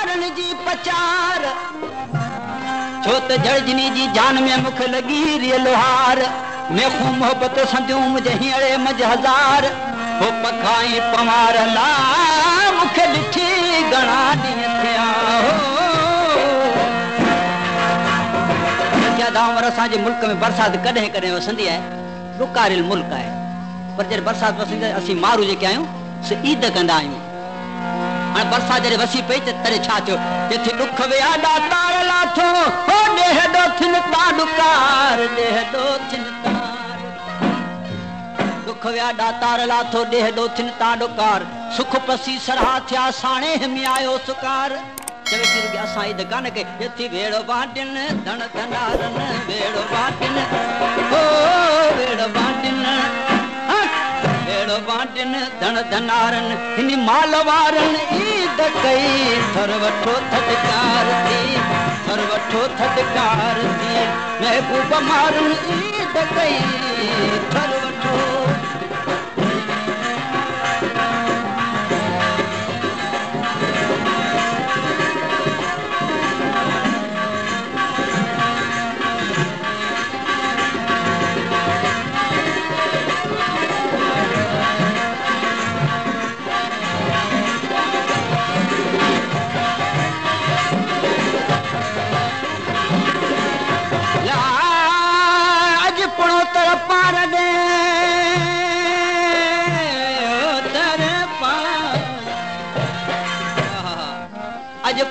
मारन जी पचार छो त जड़जनी जी जान में मुख लगी रे लोहार मैं खू मोहब्बत संदियूं मुझे हीअड़े मज हजार हो पखाई पवार ला मुखे ॾिठी घणा ॾींहं थिया हो असांजे मुल्क में बरसात कॾहिं कॾहिं वसंदी आहे रुकारियल मुल्क आहे पर जॾहिं बरसात वसंदी असीं मारू जेके आहियूं से ईद कंदा आहियूं हाणे बरसात जॾहिं वसी पई त तॾहिं छा थियो जिथे ॾुख विया ॾातार लाथो हो ॾेह ॾोथिन ता ॾुकार ॾेह ॾोथिन दुख विया ॾातार लाथो ॾेह ॾोथिन ता ॾुकार सुख पसी सरहा थिया साणे हिमी आयो सुकार चवे थी रुॻी असां ईद कान कई यथी वेड़ो बाटिन धण धनारन वेड़ो बाटिन हो वेड़ो बाटिन वेड़ो बाटिन धण धनारन हिन माल वारन ईद कई थर वठो थदकार थी थर वठो थदकार थी महबूब मारन ईद कई थर वठो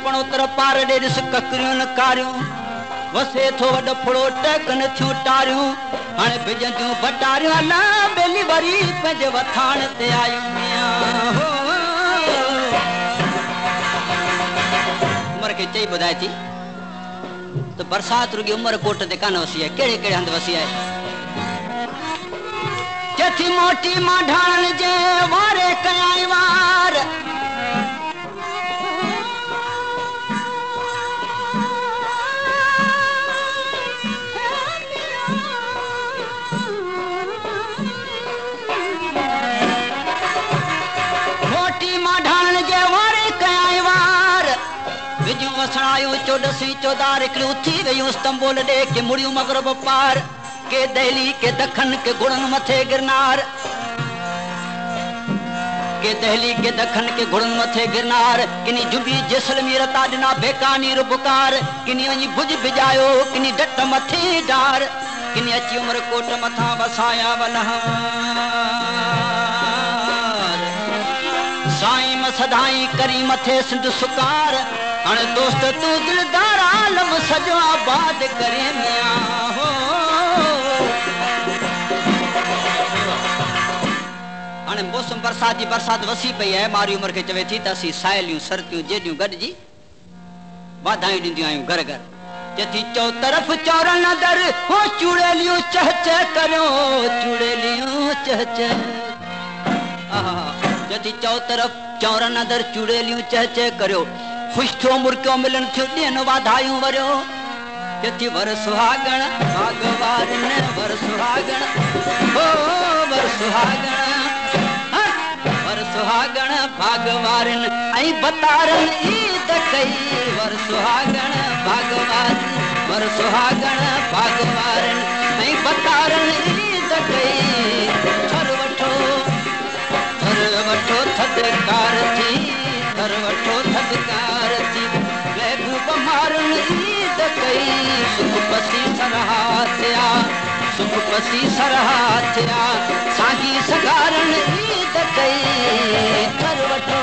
पणोतर पार ॾे ॾिस ककरियूं न कारियूं वसे थो वॾो फुड़ो टकन थियूं टारियूं हाणे बिजंदियूं बटारियूं अला बेली वरी पंहिंजे वथाण ते आयूं उमर खे चई ॿुधाए थी त बरसात रुॻी उमर कोट ते कान वसी आहे कहिड़े कहिड़े हंधि वसी आहे चथी मोटी मां ढाणण जे वारे कयाई वार वसणायूं 14 चौधार हिकिड़ियूं थी वयूं स्तंबोल ॾे के मुड़ियूं मगरब पार के दहली के दखन के गुड़न मथे गिरनार के दहली के दखन के गुड़न मथे गिरनार किनी जुबी जैसलमेर ता ॾिना बेकानीर बुकार किनी वञी भुज बिजायो किनी डट मथे डार किनी अची उमर कोट मथां वसाया वनहार साईं मसदाई करी मथे सिंध सुकार हाणे दोस्त तू दिलदार आलम सजो आबाद करे मियां हो हाणे मौसम बरसात जी बरसात वसी पई आहे मारी उमर खे चवे थी त असीं साहेलियूं सरतियूं जेडियूं गॾिजी वाधायूं ॾींदियूं आहियूं घर घर चथी चौ तरफ़ चौरन दर हो चूड़ेलियूं चह चह करियो चूड़ेलियूं चह चह चथी चौ तरफ़ चौरन दर चूड़ेलियूं चह चह करियो खुश थियो मुर्कियो मिलन थियो ॾियन वाधायूं वरियो चथी वर सुहागण भागवारन वर सुहागण हो वर सुहागण वर सुहागण भागवारन ऐं बतारन ईद कई वर सुहागण भागवारन वर सुहागण भागवारन ऐं बतारन ईद कई थर वठो थदकार थी थर वठो थदकार थी महबूब मारन ईद कई सुख पसी सरहा थिया सुख पसी सरहा थिया साॻी सगारन ईद कई थर वठो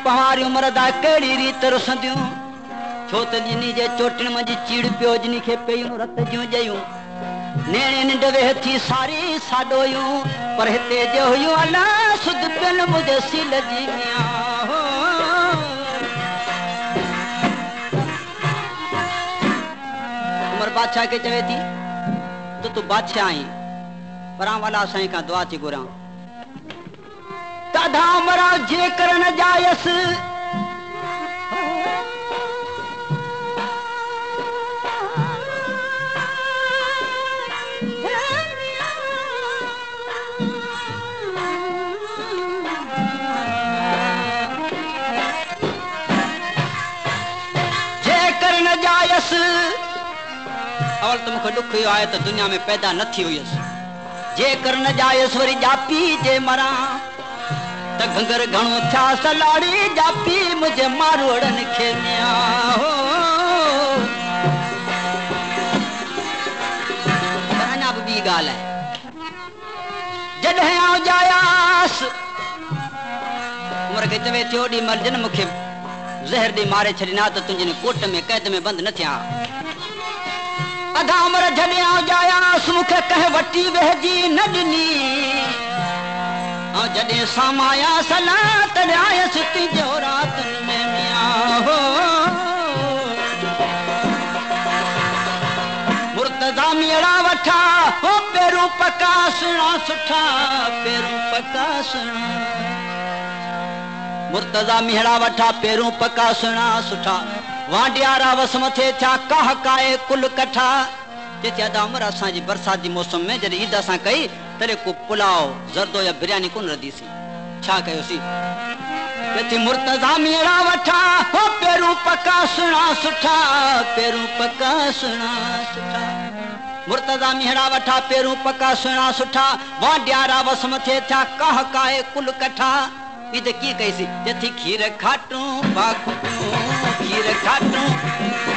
पहाड़ियूं मरदा कहिड़ी रीत रुसंदियूं छो त ॾिनी जे चोटिन मंझि चीड़ पियो जिनी खे पयूं रत जूं जयूं नेणे निंड वेह थी सारी साडोयूं पर हिते जो हुयूं अला सुध पियल मुंहिंजे सील जी मियां उमर बादशाह खे चवे थी तो तू बादशाह आहीं परां वाला साईं खां दुआ थी घुरां दादा उमरा जेकर न जायस अवल तो मुखे दुख यो आए तो दुनिया में पैदा न थी हुयस जेकर न जायस वरी जापी जे मरा त घंगर घणो थया सलाड़ी जापी मुझे मारोड़न खे मिया हो अञा बि ॿी ॻाल्हि आहे जॾहिं आउं जायास उमर खे चवे थी ओॾी महिल जन मूंखे ज़हर ॾेई मारे छॾिना त तुंहिंजे कोट में कैद में बंदि न थिया अधा उमर जॾहिं आउं जायास मूंखे कंहिं वटी वेहजी न ॾिनी ऐं जॾहिं सामाया सला तॾहिं आयसि तुंहिंजो रातनि में मियां हो मुर्तज़ा मेड़ा वठा हो पेरूं पका सुहिणा सुठा पेरूं पका सुहिणा मुर्तज़ा मेड़ा वठा पेरूं पका सुहिणा सुठा वांडियारा वस मथे थिया काह काए कुल कठा चेती अदा उमर असांजी बरसात जी मौसम में जॾहिं ईद असां कई तॾहिं को पुलाव ज़रदो या बिरयानी कोन रधीसीं छा कयोसीं चेती मुर्तज़ा मेड़ा वठा हो पेरूं पका सुहिणा सुठा पेरूं पका सुहिणा सुठा मुर्तज़ा मेड़ा वठा पेरूं पका सुहिणा सुठा वांडियारा वस मथे थिया काह काए कुल कठा ईद की कईसी जथी खीर खाटूं बाखूं खीर खाटूं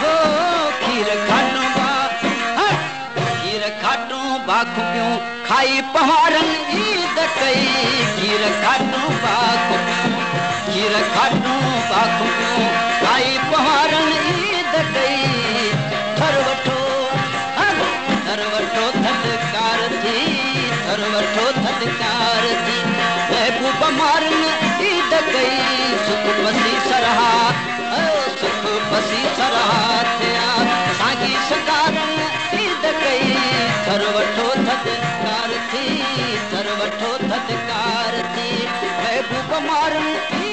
हो खीर खाटूं खीर खाटूं बाखूं पियूं खाई पहाड़न ईद कई खीर खाटूं बाखूं खीर खाटूं बाखूं पियूं खाई पहाड़न ईद कई थर वठो थदकार थी थर वठो थदकार थी महबूब मारन ईद कई सुख पसी सरहा सुख पसी सरहा थिया सागी सकारन ईद कई थर वठो थदकार थी थर वठो थदकार थी महबूब मारन